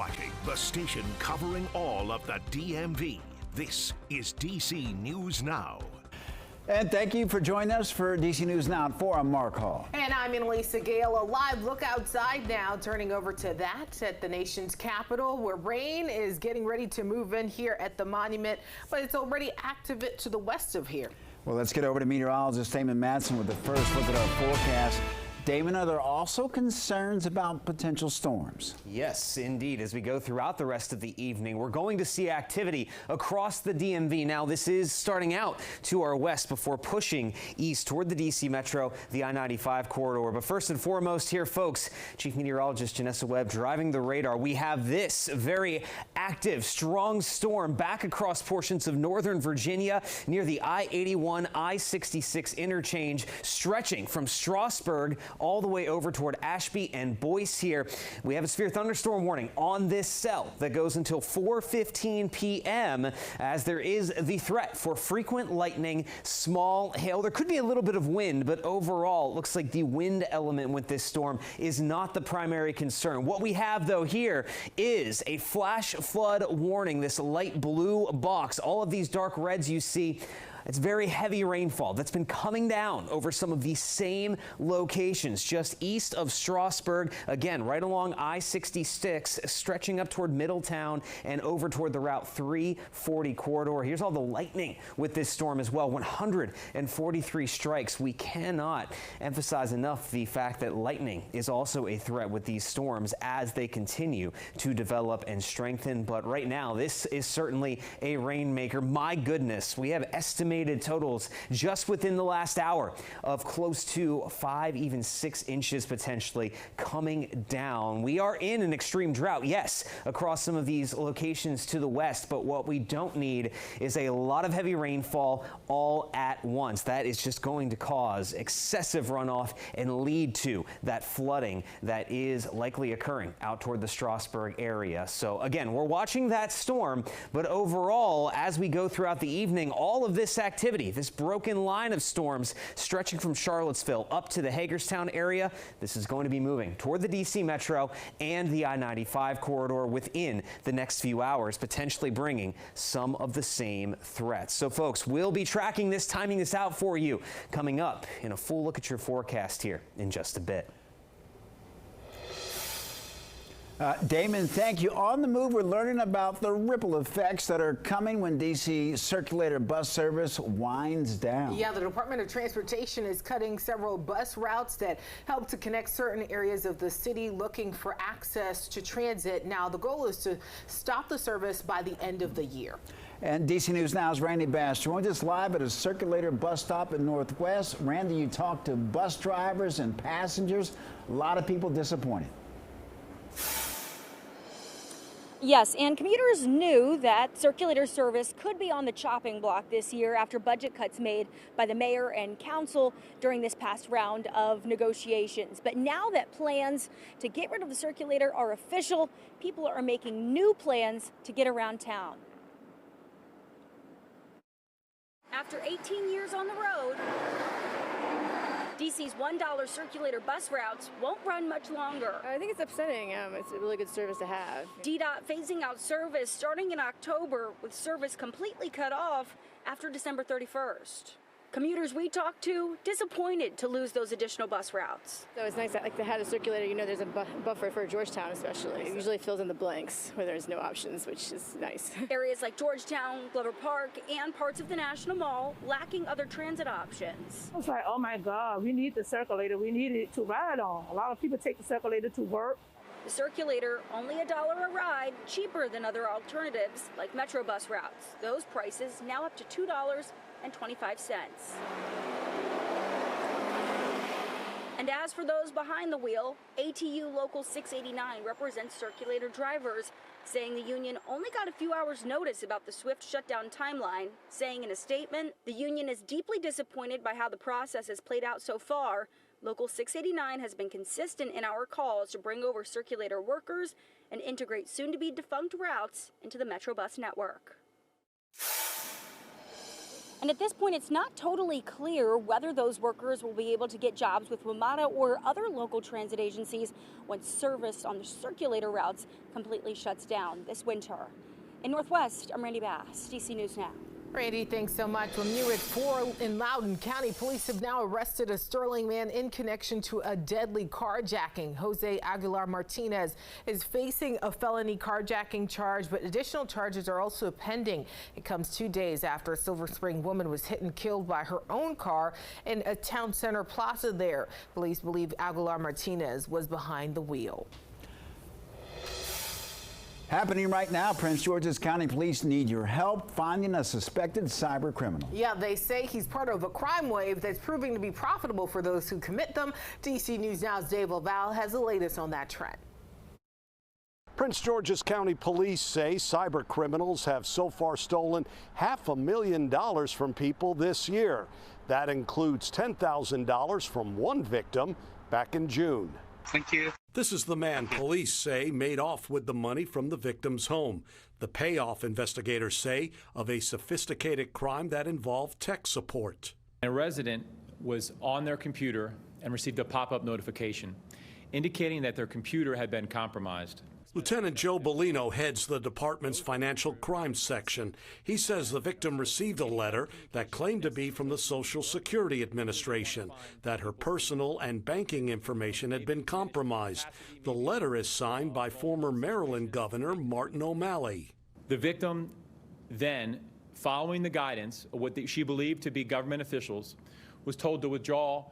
watching the station covering all of the DMV. This is DC News Now. And thank you for joining us for DC News Now at 4. I'm Mark Hall. And I'm Annalisa Gale. A live look outside now, turning over to that at the nation's capital, where rain is getting ready to move in here at the monument, but it's already active to the west of here. Well, let's get over to meteorologist Damon Madsen with the first look at our forecast. Damon, are there also concerns about potential storms? Yes, indeed. As we go throughout the rest of the evening, we're going to see activity across the DMV. Now, this is starting out to our west before pushing east toward the DC Metro, the I-95 corridor. But first and foremost here, folks, Chief Meteorologist Janessa Webb driving the radar. We have this very active, strong storm back across portions of northern Virginia near the I-81, I-66 interchange, stretching from Strasburg all the way over toward Ashby and Boyce here. We have a severe thunderstorm warning on this cell that goes until 4:15 p.m. as there is the threat for frequent lightning, small hail. There could be a little bit of wind, but overall, it looks like the wind element with this storm is not the primary concern. What we have, though, here is a flash flood warning, this light blue box. All of these dark reds you see, it's very heavy rainfall that's been coming down over some of these same locations just east of Strasburg. Again, right along I-66, stretching up toward Middletown and over toward the Route 340 corridor. Here's all the lightning with this storm as well. 143 strikes. We cannot emphasize enough the fact that lightning is also a threat with these storms as they continue to develop and strengthen. But right now, this is certainly a rainmaker. My goodness, we have estimated totals just within the last hour of close to 5, even 6 inches potentially coming down. We are in an extreme drought, yes, across some of these locations to the west, but what we don't need is a lot of heavy rainfall all at once. That is just going to cause excessive runoff and lead to that flooding that is likely occurring out toward the Strasburg area. So again, we're watching that storm, but overall, as we go throughout the evening, all of this activity, this broken line of storms stretching from Charlottesville up to the Hagerstown area, this is going to be moving toward the DC Metro and the I-95 corridor within the next few hours, potentially bringing some of the same threats. So folks, we'll be tracking this, timing this out for you, coming up in a full look at your forecast here in just a bit. Damon, thank you. On the move, we're learning about the ripple effects that are coming when DC circulator bus service winds down. Yeah, the Department of Transportation is cutting several bus routes that help to connect certain areas of the city looking for access to transit. Now, the goal is to stop the service by the end of the year. And DC News Now's Randy Bass joins us live at a circulator bus stop in Northwest. Randy, you talked to bus drivers and passengers. A lot of people disappointed. Yes, and commuters knew that circulator service could be on the chopping block this year after budget cuts made by the mayor and council during this past round of negotiations. But now that plans to get rid of the circulator are official, people are making new plans to get around town. After 18 years on the road, DC's $1 circulator bus routes won't run much longer. I think it's upsetting. It's a really good service to have. DDOT phasing out service starting in October, with service completely cut off after December 31st. Commuters we talked to disappointed to lose those additional bus routes. So it's nice that they had a circulator. You know, there's a buffer for Georgetown especially. It usually fills in the blanks where there's no options, which is nice. Areas like Georgetown, Glover Park, and parts of the National Mall lacking other transit options. I was like, oh my God, we need the circulator. We need it to ride on. A lot of people take the circulator to work. The circulator, only $1 a ride, cheaper than other alternatives like Metro bus routes. Those prices now up to $2.25. And as for those behind the wheel, ATU Local 689 represents circulator drivers, saying the union only got a few hours' notice about the swift shutdown timeline, saying in a statement, the union is deeply disappointed by how the process has played out so far. Local 689 has been consistent in our calls to bring over circulator workers and integrate soon-to-be defunct routes into the Metro bus network. And at this point, it's not totally clear whether those workers will be able to get jobs with WMATA or other local transit agencies when service on the circulator routes completely shuts down this winter. In Northwest, I'm Randy Bass, DC News Now. Randy, thanks so much. Well, new at 4 in Loudoun County, police have now arrested a Sterling man in connection to a deadly carjacking. Jose Aguilar Martinez is facing a felony carjacking charge, but additional charges are also pending. It comes 2 days after a Silver Spring woman was hit and killed by her own car in a town center plaza there. Police believe Aguilar Martinez was behind the wheel. Happening right now, Prince George's County Police need your help finding a suspected cyber criminal. Yeah, they say he's part of a crime wave that's proving to be profitable for those who commit them. DC News Now's Dave Laval has the latest on that trend. Prince George's County Police say cyber criminals have so far stolen $500,000 from people this year. That includes $10,000 from one victim back in June. Thank you. This is the man police say made off with the money from the victim's home. The payoff, investigators say, of a sophisticated crime that involved tech support. A resident was on their computer and received a pop-up notification indicating that their computer had been compromised. Lieutenant Joe Bellino heads the department's financial crimes section. He says the victim received a letter that claimed to be from the Social Security Administration, that her personal and banking information had been compromised. The letter is signed by former Maryland Governor Martin O'Malley. The victim then, following the guidance of what she believed to be government officials, was told to withdraw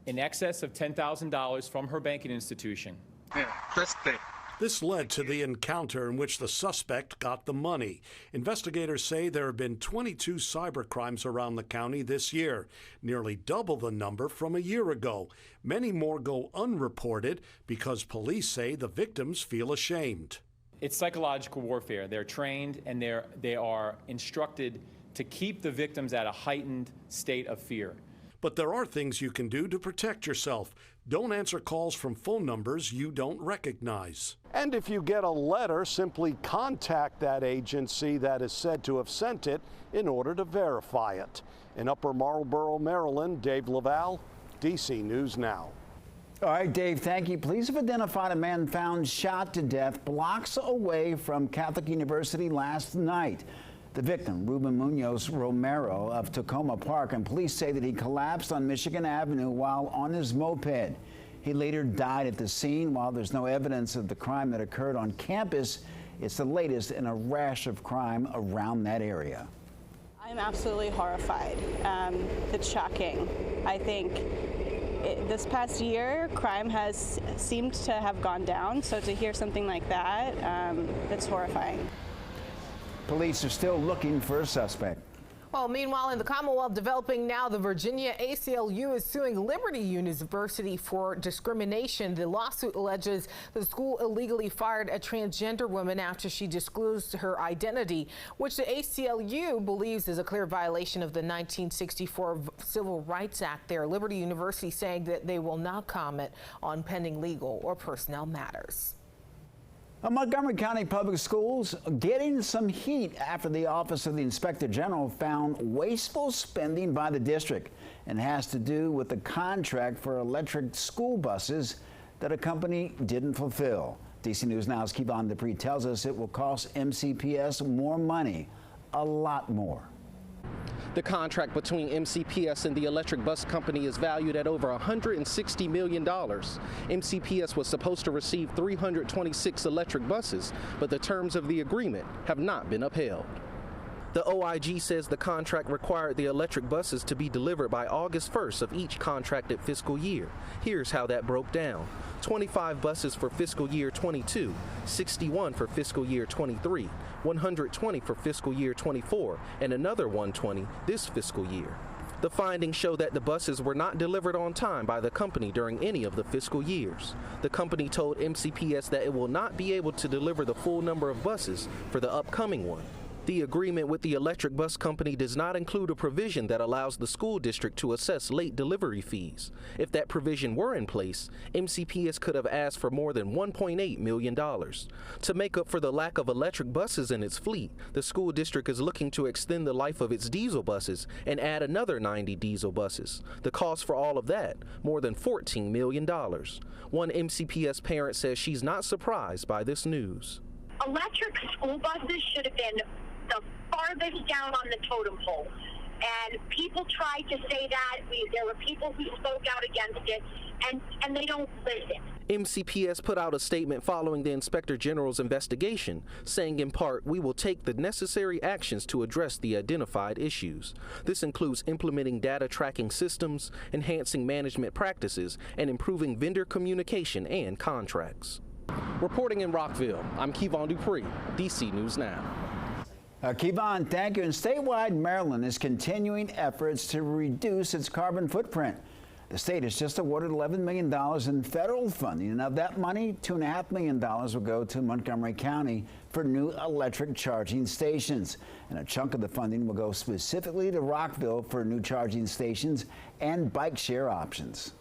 in excess of $10,000 from her banking institution. Yeah, that's great. This led to the encounter in which the suspect got the money. Investigators say there have been 22 cyber crimes around the county this year, nearly double the number from a year ago. Many more go unreported because police say the victims feel ashamed. It's psychological warfare. They're trained and they are instructed to keep the victims at a heightened state of fear. But there are things you can do to protect yourself. Don't answer calls from phone numbers you don't recognize. And if you get a letter, simply contact that agency that is said to have sent it in order to verify it. In Upper Marlboro, Maryland, Dave Laval, DC News Now. All right, Dave, thank you. Police have identified a man found shot to death blocks away from Catholic University last night. The victim, Ruben Munoz Romero of Tacoma Park, and police say that he collapsed on Michigan Avenue while on his moped. He later died at the scene. While there's no evidence of the crime that occurred on campus, it's the latest in a rash of crime around that area. I'm absolutely horrified. It's shocking. I think this past year, crime has seemed to have gone down, so to hear something like that, it's horrifying. Police are still looking for a suspect. Well, meanwhile, in the Commonwealth developing now, the Virginia ACLU is suing Liberty University for discrimination. The lawsuit alleges the school illegally fired a transgender woman after she disclosed her identity, which the ACLU believes is a clear violation of the 1964 Civil Rights Act there. Liberty University saying that they will not comment on pending legal or personnel matters. Montgomery County Public Schools getting some heat after the Office of the Inspector General found wasteful spending by the district, and has to do with the contract for electric school buses that a company didn't fulfill. DC News Now's Kevon Dupree tells us it will cost MCPS more money, a lot more. The contract between MCPS and the electric bus company is valued at over $160 million. MCPS was supposed to receive 326 electric buses, but the terms of the agreement have not been upheld. The OIG says the contract required the electric buses to be delivered by August 1st of each contracted fiscal year. Here's how that broke down. 25 buses for fiscal year 22, 61 for fiscal year 23, 120 for fiscal year 24, and another 120 this fiscal year. The findings show that the buses were not delivered on time by the company during any of the fiscal years. The company told MCPS that it will not be able to deliver the full number of buses for the upcoming one. The agreement with the electric bus company does not include a provision that allows the school district to assess late delivery fees. If that provision were in place, MCPS could have asked for more than $1.8 million. To make up for the lack of electric buses in its fleet, the school district is looking to extend the life of its diesel buses and add another 90 diesel buses. The cost for all of that, more than $14 million. One MCPS parent says she's not surprised by this news. Electric school buses should have been the farthest down on the totem pole. And people tried to say that. There were people who spoke out against it, and they don't listen. MCPS put out a statement following the Inspector General's investigation, saying in part, "We will take the necessary actions to address the identified issues." This includes implementing data tracking systems, enhancing management practices, and improving vendor communication and contracts. Reporting in Rockville, I'm Kevon Dupree, DC News Now. Kevon, thank you. And statewide, Maryland is continuing efforts to reduce its carbon footprint. The state has just awarded $11 million in federal funding, and of that money, $2.5 million will go to Montgomery County for new electric charging stations. And a chunk of the funding will go specifically to Rockville for new charging stations and bike share options.